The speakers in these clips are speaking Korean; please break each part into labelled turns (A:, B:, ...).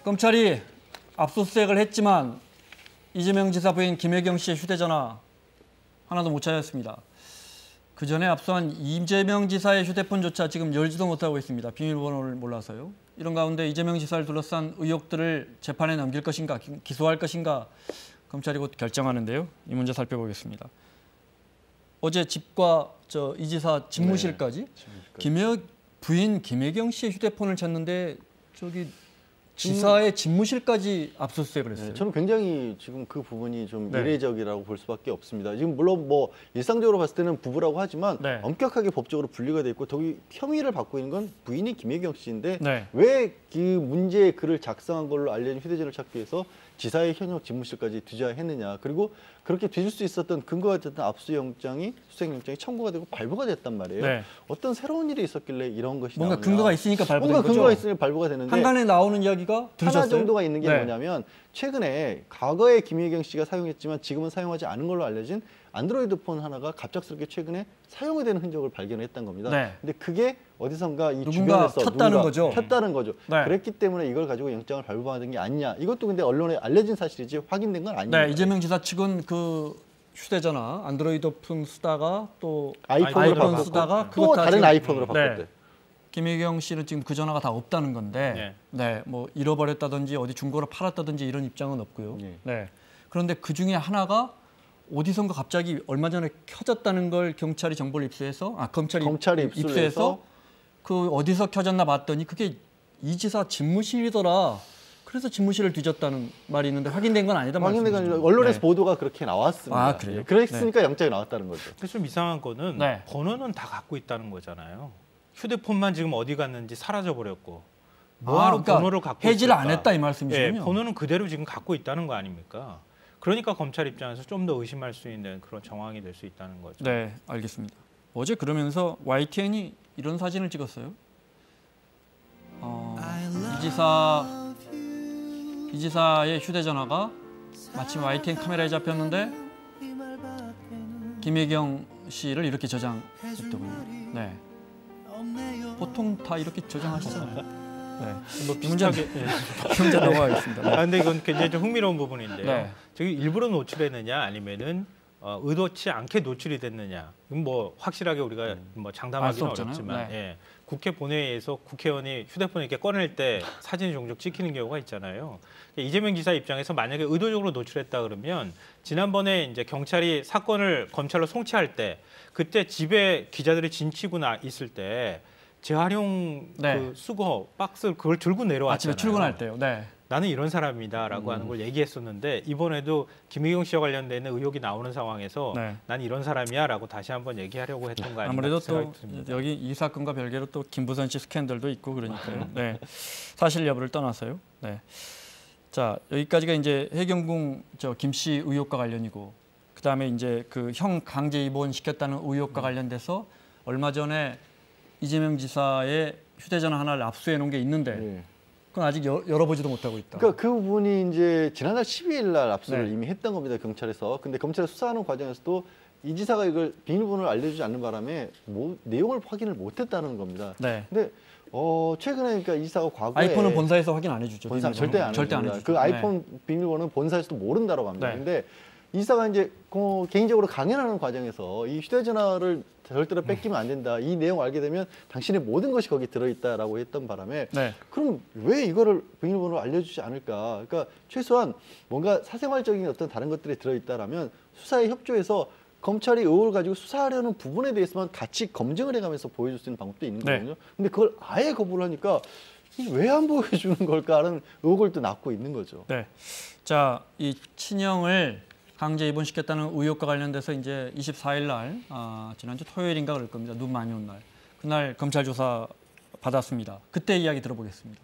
A: 검찰이 압수수색을 했지만 이재명 지사 부인 김혜경 씨의 휴대전화 하나도 못 찾았습니다. 그 전에 압수한 이재명 지사의 휴대폰조차 지금 열지도 못하고 있습니다. 비밀번호를 몰라서요. 이런 가운데 이재명 지사를 둘러싼 의혹들을 재판에 넘길 것인가, 기소할 것인가 검찰이 곧 결정하는데요. 이 문제 살펴보겠습니다. 어제 집과 이 지사 집무실까지 부인 김혜경 씨의 휴대폰을 찾는데 저기 지사의 집무실까지 압수수색을 했어요.
B: 네, 저는 굉장히 지금 그 부분이 좀 이례적이라고 볼 수밖에 없습니다. 지금 물론 뭐 일상적으로 봤을 때는 부부라고 하지만 엄격하게 법적으로 분리가 돼 있고 더기 혐의를 받고 있는 건 부인이 김혜경 씨인데 왜 그 문제의 글을 작성한 걸로 알려진 휴대전화를 찾기 위해서 지사의 현역 집무실까지 뒤져야 했느냐. 그리고 그렇게 뒤질 수 있었던 근거가 됐던 압수영장이 수색영장이 청구가 되고 발부가 됐단 말이에요. 어떤 새로운 일이 있었길래 이런 것이
A: 뭔가
B: 나오냐.
A: 근거가 있으니까 발부된
B: 뭔가
A: 거죠?
B: 근거가 있으니까 발부가 되는데
A: 한간에 나오는 이야기가 들으셨어요?
B: 하나 정도가 있는 게 뭐냐면 최근에 과거에 김혜경 씨가 사용했지만 지금은 사용하지 않은 걸로 알려진 안드로이드 폰 하나가 갑작스럽게 최근에 사용이 되는 흔적을 발견했던 겁니다. 근데 그게 어디선가 이 주변에서
A: 켰다는 거죠.
B: 켰다는 거죠. 그랬기 때문에 이걸 가지고 영장을 발부받은 게 아니냐. 이것도 근데 언론에 알려진 사실이지 확인된 건 아닙니다.
A: 이재명 지사 측은 그 휴대전화 안드로이드 폰 쓰다가 또
B: 아이폰
A: 쓰다가
B: 또 다른 아이폰으로 바꿨대.
A: 김혜경 씨는 지금 그 전화가 다 없다는 건데, 뭐 잃어버렸다든지 어디 중고로 팔았다든지 이런 입장은 없고요. 그런데 그 중에 하나가 어디선가 갑자기 얼마 전에 켜졌다는 걸 경찰이 정보를 입수해서, 검찰이 입수해서 그 어디서 켜졌나 봤더니 그게 이 지사 집무실이더라. 그래서 집무실을 뒤졌다는 말이 있는데 확인된 건 아니다.
B: 확인된 건 아니라 언론에서 보도가 그렇게 나왔습니다.
A: 아, 그래요?
B: 그랬으니까 영장이 나왔다는 거죠.
C: 근데 좀 이상한 거는 번호는 다 갖고 있다는 거잖아요. 휴대폰만 지금 어디 갔는지 사라져 버렸고 뭐하러 번호를 갖고
A: 해지를 안 했다 이 말씀이시군요.
C: 번호는 그대로 지금 갖고 있다는 거 아닙니까? 그러니까 검찰 입장에서 좀 더 의심할 수 있는 그런 정황이 될 수 있다는 거죠.
A: 네, 알겠습니다. 어제 그러면서 YTN이 이런 사진을 찍었어요. 이 지사의 휴대전화가 마침 YTN 카메라에 잡혔는데 김혜경 씨를 이렇게 저장했더군요. 보통 다 이렇게 저장하시잖아요.
C: 뭐 비슷하게
A: 문제 넘어가겠습니다.
C: 근데 이건 굉장히 좀 흥미로운 부분인데요. 저기 일부러 노출했느냐 아니면은 의도치 않게 노출이 됐느냐. 이건 뭐 확실하게 우리가 뭐 장담하기는 어렵지만 국회 본회의에서 국회의원이 휴대폰을 이렇게 꺼낼 때 사진이 종종 찍히는 경우가 있잖아요. 이재명 지사 입장에서 만약에 의도적으로 노출했다 그러면 지난번에 이제 경찰이 사건을 검찰로 송치할 때 그때 집에 기자들이 진치고 있을 때 재활용 그 수거 박스 그걸 들고 내려왔잖아요.
A: 아침에 출근할 때요.
C: 나는 이런 사람이다라고 하는 걸 얘기했었는데 이번에도 김혜경 씨와 관련된 의혹이 나오는 상황에서 난 이런 사람이야라고 다시 한번 얘기하려고 했던 거 아닌가
A: 아무래도
C: 생각이
A: 또
C: 듭니다.
A: 여기 이 사건과 별개로 또 김부선 씨 스캔들도 있고 그러니까요. 사실 여부를 떠나서요. 자, 여기까지가 이제 해경궁 김 씨 의혹과 관련이고 그다음에 이제 그 형 강제 입원 시켰다는 의혹과 관련돼서 얼마 전에 이재명 지사의 휴대전화 하나를 압수해 놓은 게 있는데 그건 아직 열어보지도 못하고 있다.
B: 그러니까 그 부분이 이제 지난달 12일 날 압수를 이미 했던 겁니다, 경찰에서. 근데 검찰이 수사하는 과정에서도 이 지사가 이걸 비밀번호를 알려주지 않는 바람에 내용을 확인을 못했다는 겁니다. 근데 최근에 그러니까 이 지사가 과거에
A: 아이폰은 본사에서 확인 안 해주죠.
B: 본사 절대 안 해줍니다. 그 아이폰 비밀번호는 본사에서도 모른다고 합니다. 근데 이 지사가 이제 개인적으로 강연하는 과정에서 이 휴대전화를 절대로 뺏기면 안 된다. 이 내용 알게 되면 당신의 모든 것이 거기 들어있다라고 했던 바람에 그럼 왜 이거를 비밀번호를 알려주지 않을까? 그러니까 최소한 뭔가 사생활적인 어떤 다른 것들이 들어있다라면 수사에 협조해서 검찰이 의혹을 가지고 수사하려는 부분에 대해서만 같이 검증을 해가면서 보여줄 수 있는 방법도 있는 거거든요. 근데 그걸 아예 거부를 하니까 왜 안 보여주는 걸까라는 의혹을 또 낳고 있는 거죠.
A: 자, 이 친형을 강제 입원시켰다는 의혹과 관련돼서 이제 24일 날, 지난주 토요일인가 그럴 겁니다. 눈 많이 온 날. 그날 검찰 조사 받았습니다. 그때 이야기 들어보겠습니다.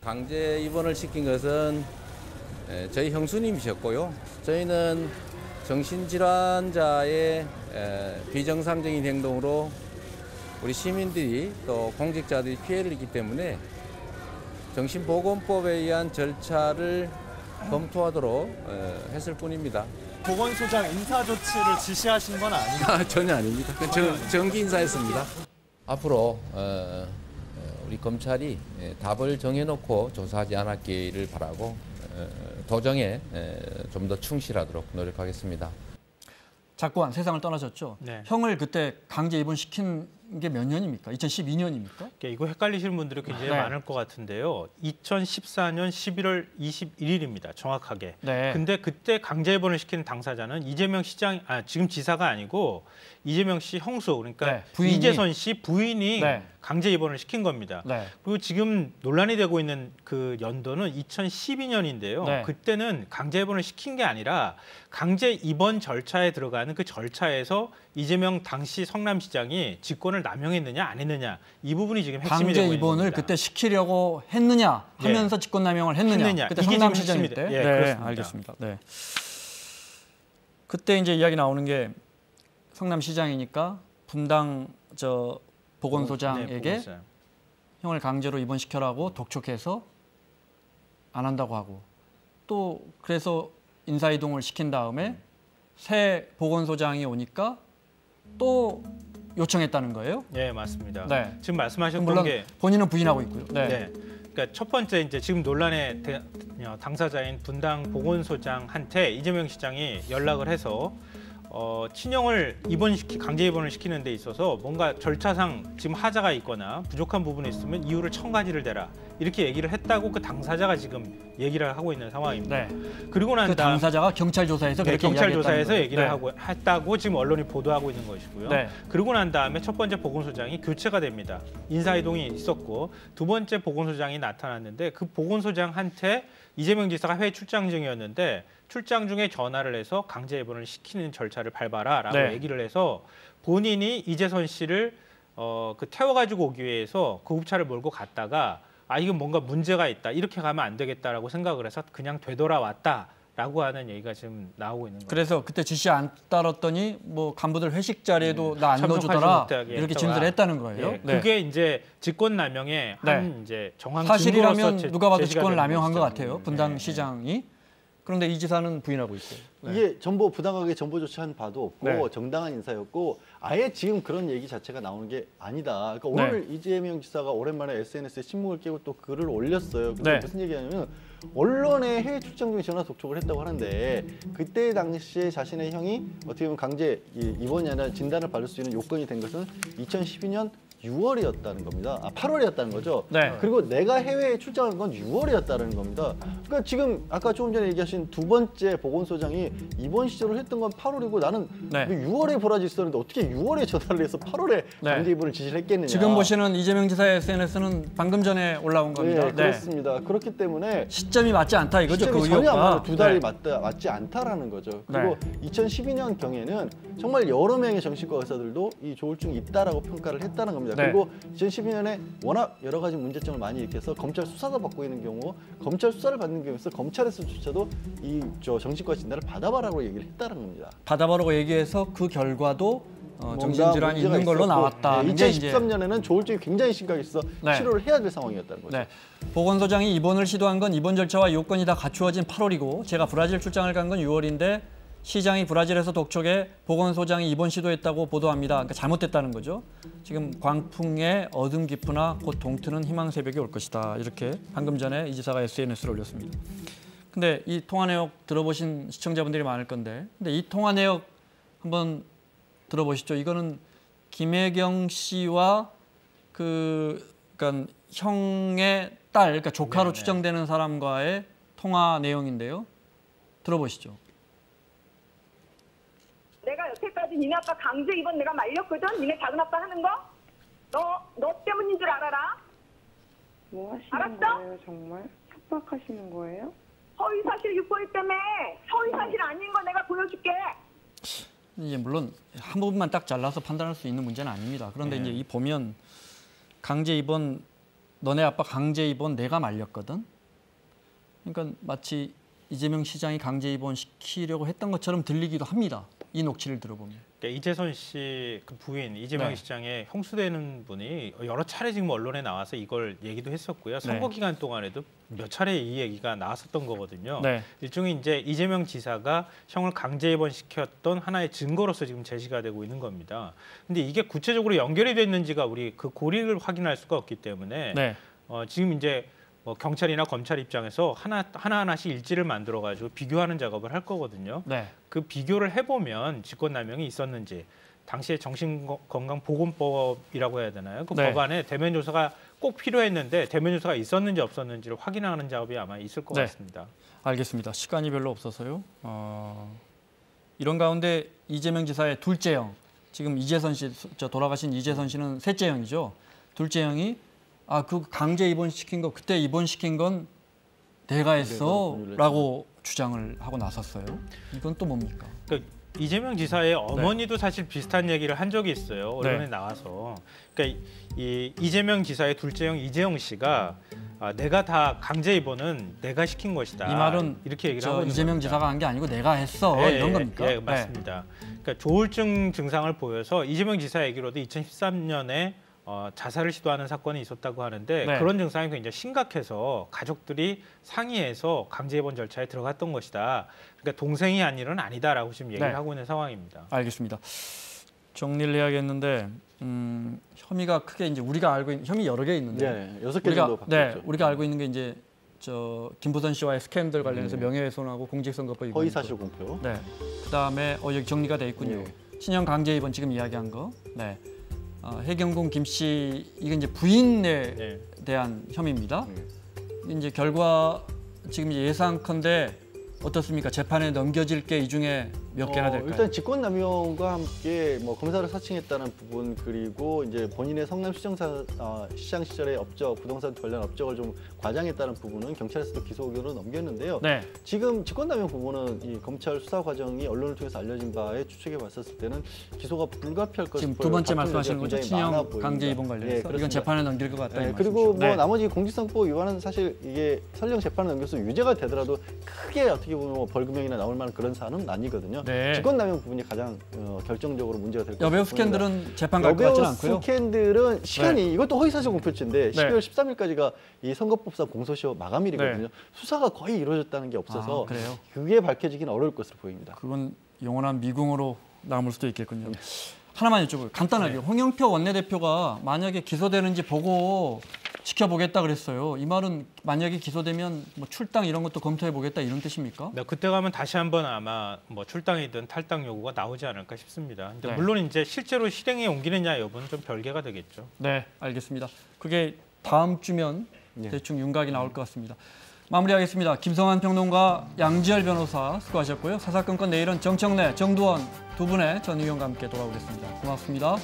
D: 강제 입원을 시킨 것은 저희 형수님이셨고요. 저희는 정신질환자의 비정상적인 행동으로 우리 시민들이 또 공직자들이 피해를 입기 때문에 정신보건법에 의한 절차를 검토하도록 했을 뿐입니다.
E: 보건소장 인사조치를 지시하신 건 아니죠?
D: 전혀 아닙니다. 정기 인사했습니다. 앞으로 우리 검찰이 답을 정해놓고 조사하지 않았기를 바라고 도정에 좀 더 충실하도록 노력하겠습니다.
A: 작고한 세상을 떠나셨죠.
C: 네.
A: 형을 그때 강제 입원시킨 게 몇 년입니까? 2012년입니까?
C: 이거 헷갈리시는 분들이 굉장히
A: 네.
C: 많을 것 같은데요. 2014년 11월 21일입니다. 정확하게.
A: 네.
C: 근데 그때 강제 입원을 시킨 당사자는 이재명 시장, 지금 지사가 아니고 이재명 씨 형수, 그러니까
A: 네, 부인이.
C: 이재선 씨 부인이
A: 네.
C: 강제 입원을 시킨 겁니다.
A: 네.
C: 그리고 지금 논란이 되고 있는 그 연도는 2012년인데요.
A: 네.
C: 그때는 강제 입원을 시킨 게 아니라 강제 입원 절차에 들어가는 그 절차에서 이재명 당시 성남시장이 직권을 남용했느냐 안 했느냐 이 부분이 지금 핵심이 되고
A: 강제
C: 있는
A: 입원을
C: 겁니다.
A: 그때 시키려고 했느냐 하면서 직권남용을 했느냐. 그때
C: 이게 지금
A: 성남시장일
C: 핵심이
A: 때.
C: 예,
A: 네,
C: 그렇습니다.
A: 알겠습니다. 네. 그때 이제 이야기 나오는 게 성남시장이니까 분당 보건소장에게
C: 보건소장.
A: 형을 강제로 입원시켜라고 독촉해서 안 한다고 하고 또 그래서 인사이동을 시킨 다음에 새 보건소장이 오니까 또 요청했다는 거예요?
C: 예, 맞습니다.
A: 네.
C: 지금 말씀하셨던
A: 물론
C: 게
A: 본인은 부인하고 있고요. 네.
C: 네. 그러니까 첫 번째 이제 지금 논란의 당사자인 분당 보건소장한테 이재명 시장이 연락을 해서 친형을 강제 입원을 시키는 데 있어서 뭔가 절차상 지금 하자가 있거나 부족한 부분이 있으면 이유를 1000가지를 대라 이렇게 얘기를 했다고 그 당사자가 지금 얘기를 하고 있는 상황입니다.
A: 네.
C: 그리고 난
A: 그
C: 다음
A: 당사자가 경찰 조사에서
C: 네,
A: 그렇게
C: 경찰
A: 이야기했다는
C: 조사에서
A: 거예요.
C: 얘기를
A: 네.
C: 하고 했다고 지금 언론이 보도하고 있는 것이고요.
A: 네.
C: 그리고 난 다음에 첫 번째 보건소장이 교체가 됩니다. 인사이동이 있었고 두 번째 보건소장이 나타났는데 그 보건소장한테 이재명 지사가 해외 출장 중이었는데 출장 중에 전화를 해서 강제 입원을 시키는 절차를 밟아라라고
A: 네.
C: 얘기를 해서 본인이 이재선 씨를 태워가지고 오기 위해서 구급차를 몰고 갔다가 이건 뭔가 문제가 있다 이렇게 가면 안 되겠다라고 생각을 해서 그냥 되돌아왔다라고 하는 얘기가 지금 나오고 있는 거예요.
A: 그래서 그때 지시 안 따랐더니 뭐 간부들 회식 자리에도 나 안
C: 참석하지
A: 넣어주더라
C: 못하게
A: 이렇게
C: 했다가.
A: 진술을 했다는 거예요.
C: 예,
A: 네.
C: 그게 이제 직권남용의 한 이제 정황
A: 사실이라면
C: 증거로서
A: 누가 봐도
C: 제시가
A: 직권을
C: 되는
A: 남용한 것
C: 것이죠.
A: 같아요. 분당 시장이. 그런데 이 지사는 부인하고 있어요. 네.
B: 이게 전부 부당하게 정보 조치한 바도 없고
A: 네.
B: 정당한 인사였고 아예 지금 그런 얘기 자체가 나오는 게 아니다. 그러니까 오늘 이재명 지사가 오랜만에 SNS에 침묵을 깨고 또 글을 올렸어요. 근데
A: 네.
B: 무슨 얘기냐면 언론에 해외 출장 중에 전화 독촉을 했다고 하는데 그때 당시에 자신의 형이 어떻게 보면 강제 입원이 아니라 진단을 받을 수 있는 요건이 된 것은 2012년 6월이었다는 겁니다. 8월이었다는 거죠.
A: 네.
B: 그리고 내가 해외에 출장한 건 6월이었다는 겁니다. 그러니까 지금 아까 조금 전에 얘기하신 두 번째 보건소장이 입원 시절을 했던 건 8월이고 나는
A: 네.
B: 6월에 벌어져 있었는데 어떻게 6월에 전화를 해서 8월에 강제 입원을 지시를 했겠느냐.
A: 지금 보시는 이재명 지사의 SNS는 방금 전에 올라온 겁니다.
B: 네, 그렇습니다. 그렇기 때문에
A: 시점이 맞지 않다 이거죠.
B: 시점이
A: 그
B: 전혀 안
A: 의혹과.
B: 맞아요. 두 달이 맞지 않다라는 거죠. 그리고 2012년 경에는 정말 여러 명의 정신과 의사들도 이 조울증이 있다라고 평가를 했다는 겁니다.
A: 네.
B: 그리고 2012년에 워낙 여러 가지 문제점을 많이 일으켜서 검찰 수사도 받고 있는 경우, 검찰 수사를 받는 경우에서 검찰에서조차도 이 정신과 진단을 받아봐라고 얘기를 했다는 겁니다.
A: 받아보라고 얘기해서 그 결과도 정신질환이 있는 걸로 나왔다.
B: 네, 2013년에는 조울증이 굉장히 심각해서
A: 네.
B: 치료를 해야 될 상황이었다는 거죠.
A: 네. 보건소장이 입원을 시도한 건 입원 절차와 요건이 다 갖추어진 8월이고 제가 브라질 출장을 간 건 6월인데 시장이 브라질에서 독촉에 보건소장이 입원 시도했다고 보도합니다. 그러니까 잘못됐다는 거죠. 지금 광풍에 어둠 깊으나 곧 동트는 희망 새벽이 올 것이다. 이렇게 방금 전에 이 지사가 SNS를 올렸습니다. 근데 이 통화 내역 들어보신 시청자분들이 많을 건데 근데 이 통화 내역 한번 들어보시죠. 이거는 김혜경 씨와 그러니까 형의 딸, 그러니까 조카로 추정되는 사람과의 통화 내용인데요. 들어보시죠.
F: 내가 여태까지 니네 아빠 강제 입원 내가 말렸거든? 니네 작은 아빠 하는 거? 너 때문인 줄 알아라?
G: 뭐 하시는
F: 알았어?
G: 거예요, 정말? 협박하시는 거예요?
F: 허위사실 유포일 때문에 허위사실 아닌 거 내가 보여줄게.
A: 이제 물론 한 부분만 딱 잘라서 판단할 수 있는 문제는 아닙니다. 그런데 이제 이 보면 강제 입원, 너네 아빠 강제 입원 내가 말렸거든. 그러니까 마치 이재명 시장이 강제 입원시키려고 했던 것처럼 들리기도 합니다. 이 녹취를 들어보면.
C: 그러니까 이재선 씨 그 부인 이재명
A: 네.
C: 시장의 형수되는 분이 여러 차례 지금 언론에 나와서 이걸 얘기도 했었고요. 선거
A: 네.
C: 기간 동안에도 몇 차례 이 얘기가 나왔었던 거거든요.
A: 네.
C: 일종의 이제 이재명 지사가 형을 강제 입원시켰던 하나의 증거로서 지금 제시가 되고 있는 겁니다. 근데 이게 구체적으로 연결이 됐는지가 우리 그 고리를 확인할 수가 없기 때문에
A: 네.
C: 지금 이제 뭐 경찰이나 검찰 입장에서 하나하나씩 일지를 만들어 가지고 비교하는 작업을 할 거거든요.
A: 네.
C: 그 비교를 해보면 직권남용이 있었는지 당시에 정신건강보건법이라고 해야 되나요? 그
A: 네.
C: 법안에 대면 조사가 꼭 필요했는데 대면 조사가 있었는지 없었는지를 확인하는 작업이 아마 있을 것
A: 네.
C: 같습니다.
A: 알겠습니다. 시간이 별로 없어서요. 이런 가운데 이재명 지사의 둘째 형, 지금 이재선 씨, 돌아가신 이재선 씨는 셋째 형이죠. 둘째 형이 그 강제 입원시킨 거, 그때 입원시킨 건 내가 했어라고 주장을 하고 나섰어요. 이건 또 뭡니까?
C: 그러니까 이재명 지사의 어머니도 사실 비슷한 얘기를 한 적이 있어요. 언론에 나와서. 그러니까 이재명 지사의 둘째 형 이재용 씨가 내가 다 강제 입원은 내가 시킨 것이다.
A: 이 말은
C: 이렇게 얘기를 하고 있는
A: 이재명
C: 겁니다.
A: 지사가 한 게 아니고 내가 했어 이런 겁니까?
C: 예, 맞습니다. 그러니까 조울증 증상을 보여서 이재명 지사 얘기로도 2013년에 자살을 시도하는 사건이 있었다고 하는데
A: 네.
C: 그런 증상이 굉장히 심각해서 가족들이 상의해서 강제 입원 절차에 들어갔던 것이다. 그러니까 동생이 한 일은 아니다라고 지금 얘기를 하고 있는 상황입니다.
A: 알겠습니다. 정리를 해야겠는데 혐의가 크게 이제 우리가 알고 있는 혐의 여러 개 있는데
B: 6개 정도 바뀌었죠.
A: 우리가 알고 있는 게 이제 김부선 씨와의 스캔들 관련해서 명예훼손하고 공직선거법 위반,
B: 허위사실 공표.
A: 네. 그다음에 여기 정리가 돼 있군요. 신형 강제 입원 지금 이야기한 거. 네. 해경군 김 씨 이건 이제 부인에 대한 혐의입니다. 이제 결과 지금 이제 예상컨대 어떻습니까? 재판에 넘겨질 게 이 중에 몇 개나 될까요?
B: 일단 직권남용과 함께 뭐 검사를 사칭했다는 부분 그리고 이제 본인의 성남 시장 시절의 업적, 부동산 관련 업적을 좀 과장했다는 부분은 경찰에서도 기소 의견으로 넘겼는데요.
A: 네.
B: 지금 직권남용 부분은 이 검찰 수사 과정이 언론을 통해서 알려진 바에 추측해 봤었을 때는 기소가 불가피할 것으로
A: 지금 두 번째 말씀하시는 거죠? 친형 강제 입원 관련해서 이건 재판에 넘길 것 같다.
B: 그리고 뭐 나머지 공직선거법 위반은 사실 이게 설령 재판에 넘겨서 유죄가 되더라도 크게 어떻게 보면 뭐 벌금형이나 나올 만한 그런 사안은 아니거든요.
A: 네.
B: 직권남용 부분이 가장 결정적으로 문제가 될 것 같습니다.
A: 여배우 스캔들은 재판 갈 것 같지는 않고요.
B: 여배우 스캔들은 시간이 이것도 허위사실 공표죄인데
A: 네.
B: 12월 13일까지가 이 선거법상 공소시효 마감일이거든요. 수사가 거의 이루어졌다는 게 없어서
A: 그래요?
B: 그게 밝혀지기는 어려울 것으로 보입니다.
A: 그건 영원한 미궁으로 남을 수도 있겠군요. 하나만 여쭤볼게요. 간단하게 홍영표 원내대표가 만약에 기소되는지 보고 지켜보겠다 그랬어요. 이 말은 만약에 기소되면 뭐 출당 이런 것도 검토해 보겠다 이런 뜻입니까?
C: 네, 그때 가면 다시 한번 아마 뭐 출당이든 탈당 요구가 나오지 않을까 싶습니다. 근데 물론 이제 실제로 실행에 옮기느냐 여부는 좀 별개가 되겠죠.
A: 네, 알겠습니다. 그게 다음 주면 대충 윤곽이 나올 것 같습니다. 마무리하겠습니다. 김성환 평론가, 양지열 변호사 수고하셨고요. 사사건건 내일은 정청래, 정두원 두 분의 전 의원과 함께 돌아오겠습니다. 고맙습니다.